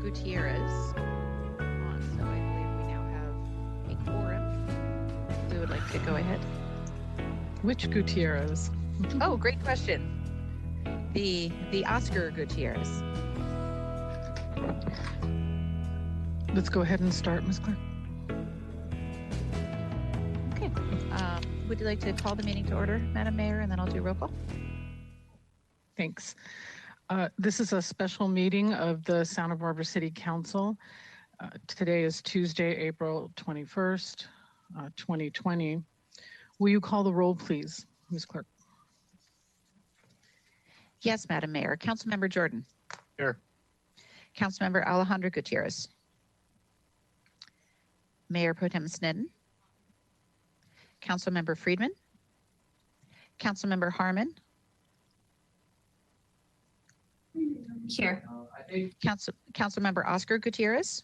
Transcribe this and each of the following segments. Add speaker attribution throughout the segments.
Speaker 1: Gutierrez on, so I believe we now have a quorum. We would like to go ahead.
Speaker 2: Which Gutierrez?
Speaker 1: Oh, great question. The Oscar Gutierrez.
Speaker 2: Let's go ahead and start, Ms. Clerk.
Speaker 1: Okay. Would you like to call the meeting to order, Madam Mayor, and then I'll do roll call?
Speaker 2: Thanks. This is a special meeting of the Santa Barbara City Council. Today is Tuesday, April 21st, 2020. Will you call the roll, please, Ms. Clerk?
Speaker 1: Yes, Madam Mayor. Councilmember Jordan.
Speaker 3: Here.
Speaker 1: Councilmember Alejandro Gutierrez. Mayor Pro Tem Snedden. Councilmember Friedman. Councilmember Harmon.
Speaker 4: Here.
Speaker 1: Councilmember Oscar Gutierrez.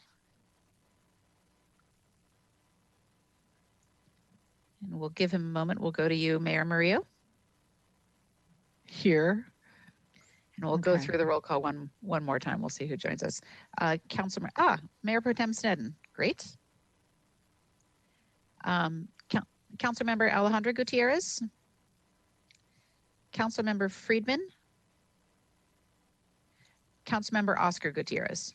Speaker 1: And we'll give him a moment. We'll go to you, Mayor Murillo.
Speaker 2: Here.
Speaker 1: And we'll go through the roll call one more time. We'll see who joins us. Mayor Pro Tem Snedden. Great. Councilmember Alejandro Gutierrez. Councilmember Friedman. Councilmember Oscar Gutierrez.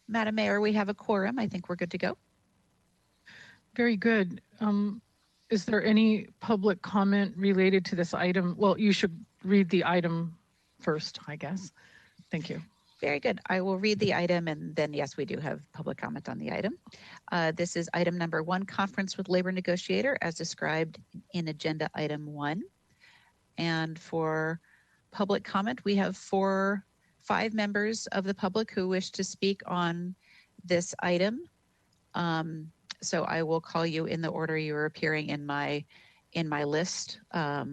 Speaker 1: Madam Mayor, we have a quorum. I think we're good to go.
Speaker 2: Very good. Is there any public comment related to this item? Well, you should read the item first, I guess. Thank you.
Speaker 1: Very good. I will read the item, and then, yes, we do have public comment on the item. This is item number 1, conference with labor negotiator as described in agenda item 1. And for public comment, we have 5 members of the public who wish to speak on this item. So I will call you in the order you are appearing in my list,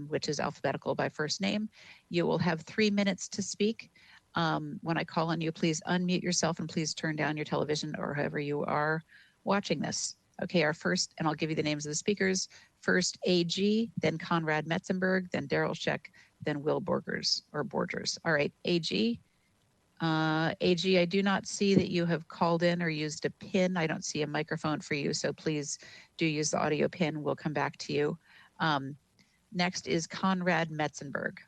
Speaker 1: which is alphabetical by first name. You will have 3 minutes to speak. When I call on you, please unmute yourself and please turn down your television or however you are watching this. Okay, our first, and I'll give you the names of the speakers. First, AG, then Conrad Metzenberg, then Daryl Sheck, then Will Borgers. All right, AG. AG, I do not see that you have called in or used a PIN. I don't see a microphone for you, so please do use the audio PIN. We'll come back to you. Next is Conrad Metzenberg.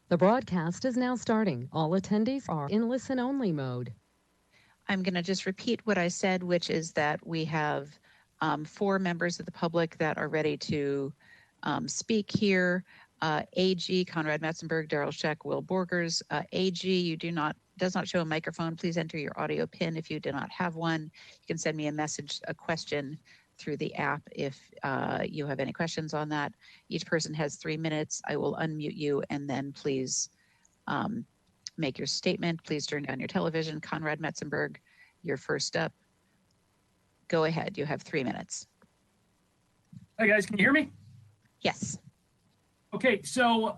Speaker 5: The broadcast is now starting. All attendees are in listen-only mode.
Speaker 1: I'm going to just repeat what I said, which is that we have 4 members of the public that are ready to speak here. AG, Conrad Metzenberg, Daryl Sheck, Will Borgers. AG, does not show a microphone. Please enter your audio PIN if you do not have one. You can send me a question through the app if you have any questions on that. Each person has 3 minutes. I will unmute you and then please make your statement. Please turn down your television. Conrad Metzenberg, you're first up. Go ahead. You have 3 minutes.
Speaker 3: Hi guys, can you hear me?
Speaker 1: Yes.
Speaker 3: Okay, so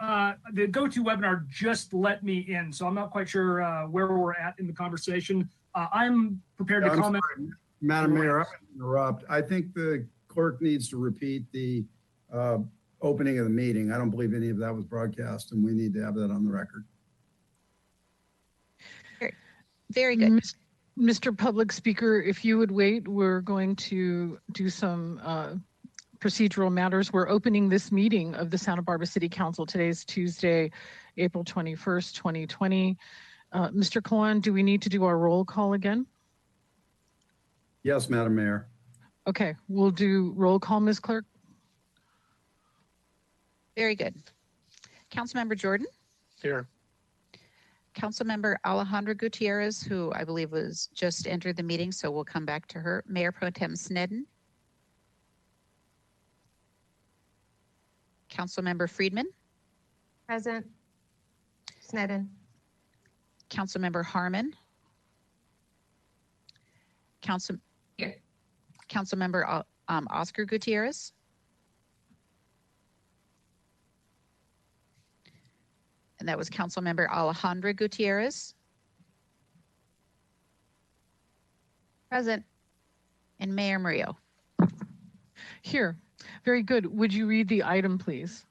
Speaker 3: the GoToWebinar just let me in, so I'm not quite sure where we're at in the conversation. I'm prepared to comment.
Speaker 6: Sorry. Madam Mayor, I'm going to interrupt. I think the clerk needs to repeat the opening of the meeting. I don't believe any of that was broadcast, and we need to have that on the record.
Speaker 1: Very good.
Speaker 2: Mr. Public Speaker, if you would wait, we're going to do some procedural matters. We're opening this meeting of the Santa Barbara City Council. Today is Tuesday, April 21st, 2020. Mr. Kawan, do we need to do our roll call again?
Speaker 6: Yes, Madam Mayor.
Speaker 2: Okay, we'll do roll call, Ms. Clerk.
Speaker 1: Very good. Councilmember Jordan.
Speaker 3: Here.
Speaker 1: Councilmember Alejandro Gutierrez, who I believe was just entered the meeting, so we'll come back to her. Mayor Pro Tem Snedden. Councilmember Friedman.
Speaker 4: Present. Snedden.
Speaker 1: Councilmember Harmon.
Speaker 4: Here.
Speaker 1: Councilmember Oscar Gutierrez. And that was Councilmember Alejandro Gutierrez.
Speaker 4: Present.
Speaker 1: And Mayor Murillo.
Speaker 2: Here. Very good. Would you read the item, please?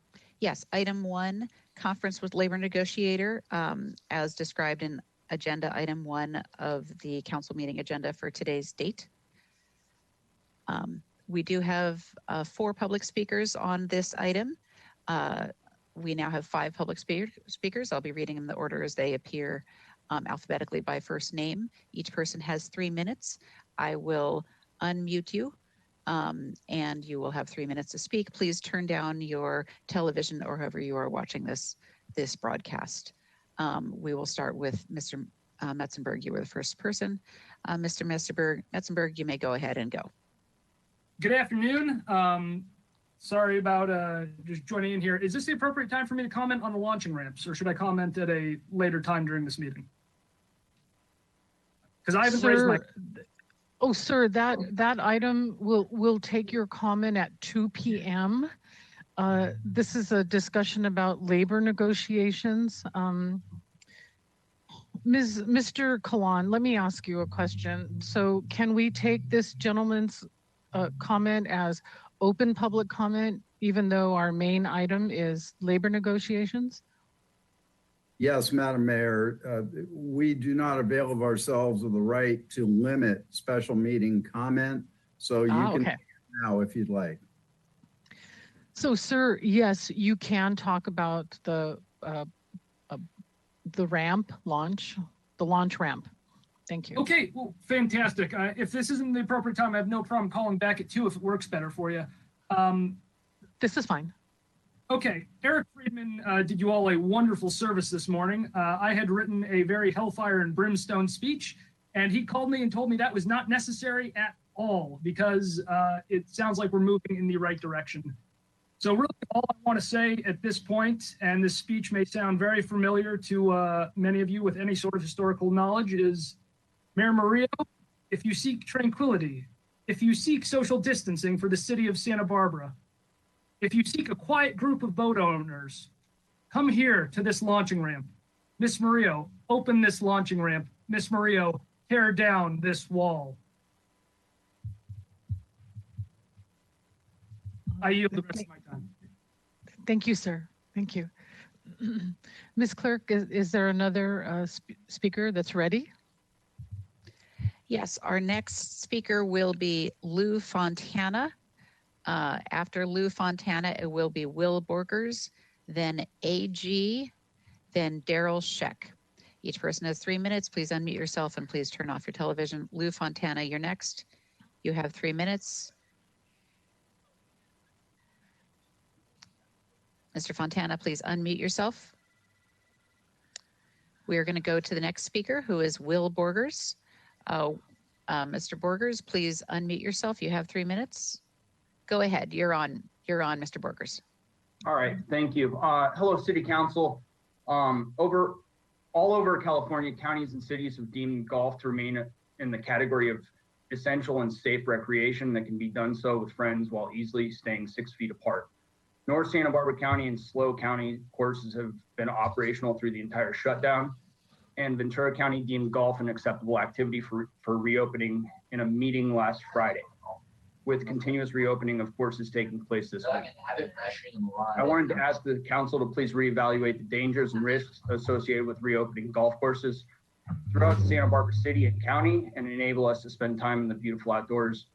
Speaker 1: Yes, item 1, conference with labor negotiator, as described in agenda item 1 of the council meeting agenda for today's date. We do have 4 public speakers on this item. We now have 5 public speakers. I'll be reading in the order as they appear alphabetically by first name. Each person has 3 minutes. I will unmute you and you will have 3 minutes to speak. Please turn down your television or however you are watching this broadcast. We will start with Mr. Metzenberg. You were the first person. Mr. Metzenberg, you may go ahead and go.
Speaker 3: Good afternoon. Sorry about just joining in here. Is this the appropriate time for me to comment on the launching ramps, or should I comment at a later time during this meeting? Because I haven't raised my...
Speaker 2: Oh, sir, that item will take your comment at 2 p.m. This is a discussion about labor negotiations. Mr. Kalan, let me ask you a question. So can we take this gentleman's comment as open public comment, even though our main item is labor negotiations?
Speaker 6: Yes, Madam Mayor, we do not avail of ourselves of the right to limit special meeting comment. So you can now if you'd like.
Speaker 2: So, sir, yes, you can talk about the ramp launch, the launch ramp. Thank you.
Speaker 3: Okay, well, fantastic. If this isn't the appropriate time, I have no problem calling back at 2 if it works better for you.
Speaker 2: This is fine.
Speaker 3: Okay, Eric Friedman did you all a wonderful service this morning. I had written a very hellfire and brimstone speech, and he called me and told me that was not necessary at all because it sounds like we're moving in the right direction. So really all I want to say at this point, and this speech may sound very familiar to many of you with any sort of historical knowledge, is Mayor Murillo, if you seek tranquility, if you seek social distancing for the city of Santa Barbara, if you seek a quiet group of boat owners, come here to this launching ramp. Miss Murillo, open this launching ramp. Miss Murillo, tear down this wall. I yield the rest of my time.
Speaker 2: Thank you, sir. Thank you. Ms. Clerk, is there another speaker that's ready?
Speaker 1: Yes, our next speaker will be Lou Fontana. After Lou Fontana, it will be Will Borgers, then AG, then Daryl Sheck. Each person has 3 minutes. Please unmute yourself and please turn off your television. Lou Fontana, you're next. You have 3 minutes. Mr. Fontana, please unmute yourself. We are going to go to the next speaker, who is Will Borgers. Mr. Borgers, please unmute yourself. You have 3 minutes. Go ahead. You're on, Mr. Borgers.
Speaker 7: All right. Thank you. Hello, City Council. All over California, counties and cities have deemed golf to remain in the category of essential and safe recreation that can be done so with friends while easily staying 6 feet apart. North Santa Barbara County and SLO County courses have been operational through the entire shutdown, and Ventura County deemed golf an acceptable activity for reopening in a meeting last Friday, with continuous reopening of courses taking place this week. I wanted to ask the council to please reevaluate the dangers and risks associated with reopening golf courses throughout Santa Barbara City and County and enable us to spend time in the beautiful outdoors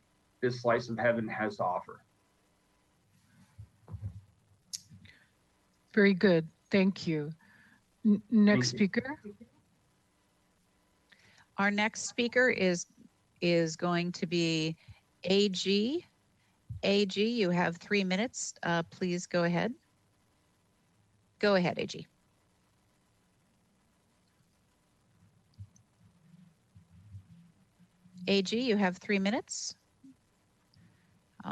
Speaker 7: this slice of heaven has to offer.
Speaker 2: Very good. Thank you. Next speaker.
Speaker 1: Our next speaker is going to be AG. AG, you have 3 minutes. Please go ahead. Go ahead, AG. AG, you have 3 minutes.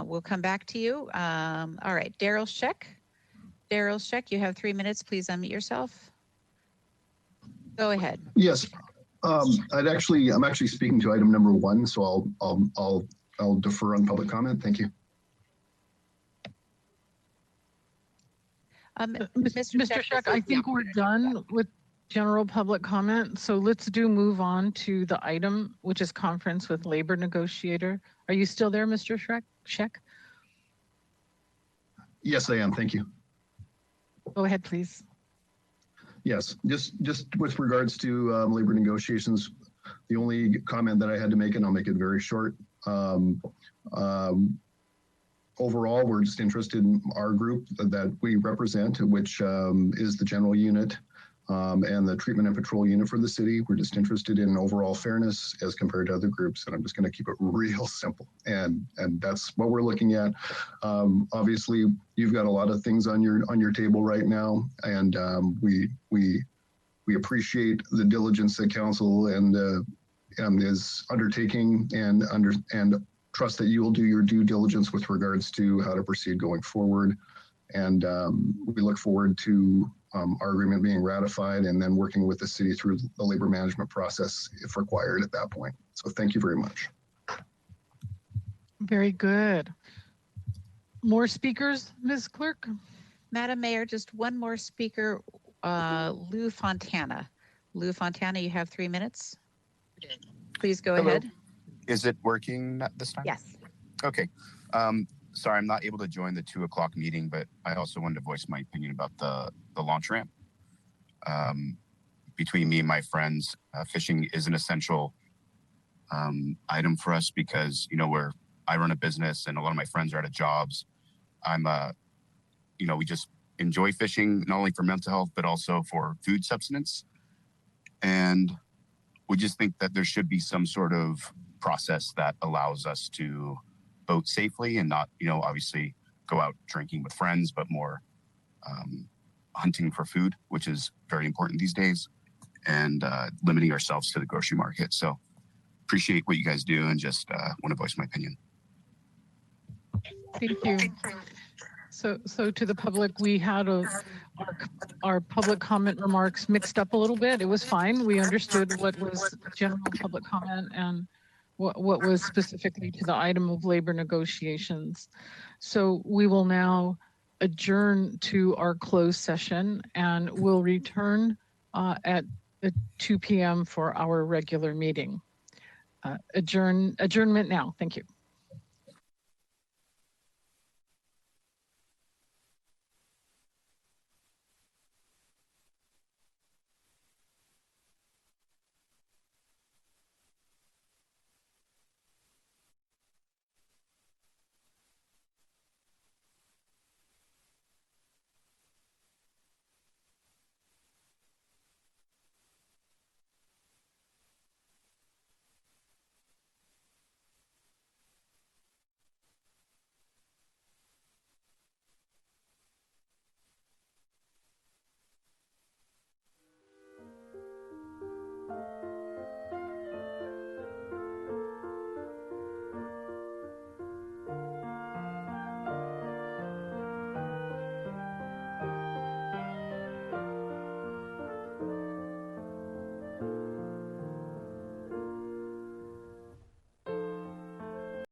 Speaker 1: We'll come back to you. All right, Daryl Sheck. Daryl Sheck, you have 3 minutes. Please unmute yourself. Go ahead.
Speaker 8: Yes, I'm actually speaking to item number 1, so I'll defer on public comment. Thank you.
Speaker 2: Mr. Sheck, I think we're done with general public comment. So let's move on to the item, which is conference with labor negotiator. Are you still there, Mr. Sheck?
Speaker 8: Yes, I am. Thank you.
Speaker 2: Go ahead, please.
Speaker 8: Yes, just with regards to labor negotiations, the only comment that I had to make, and I'll make it very short. Overall, we're just interested in our group that we represent, which is the general unit and the treatment and patrol unit for the city. We're just interested in overall fairness as compared to other groups. And I'm just going to keep it real simple. And that's what we're looking at. Obviously, you've got a lot of things on your table right now. And we appreciate the diligence that council and is undertaking and trust that you will do your due diligence with regards to how to proceed going forward. And we look forward to our agreement being ratified and then working with the city through the labor management process if required at that point. So thank you very much.
Speaker 2: Very good. More speakers, Ms. Clerk?
Speaker 1: Madam Mayor, just one more speaker, Lou Fontana. Lou Fontana, you have 3 minutes. Please go ahead.
Speaker 9: Is it working this time?
Speaker 1: Yes.
Speaker 9: Okay. Sorry, I'm not able to join the 2 o'clock meeting, but I also wanted to voice my opinion about the launch ramp. Between me and my friends, fishing is an essential item for us because, you know, I run a business and a lot of my friends are out of jobs. We just enjoy fishing, not only for mental health, but also for food subsistence. And we just think that there should be some sort of process that allows us to boat safely and not, obviously go out drinking with friends, but more hunting for food, which is very important these days, and limiting ourselves to the grocery market. So appreciate what you guys do and just want to voice my opinion.
Speaker 2: Thank you. So to the public, we had our public comment remarks mixed up a little bit. It was fine. We understood what was general public comment and what was specifically to the item of labor negotiations. So we will now adjourn to our closed session and we'll return at 2 p.m. for our regular meeting. Adjournment now. Thank you.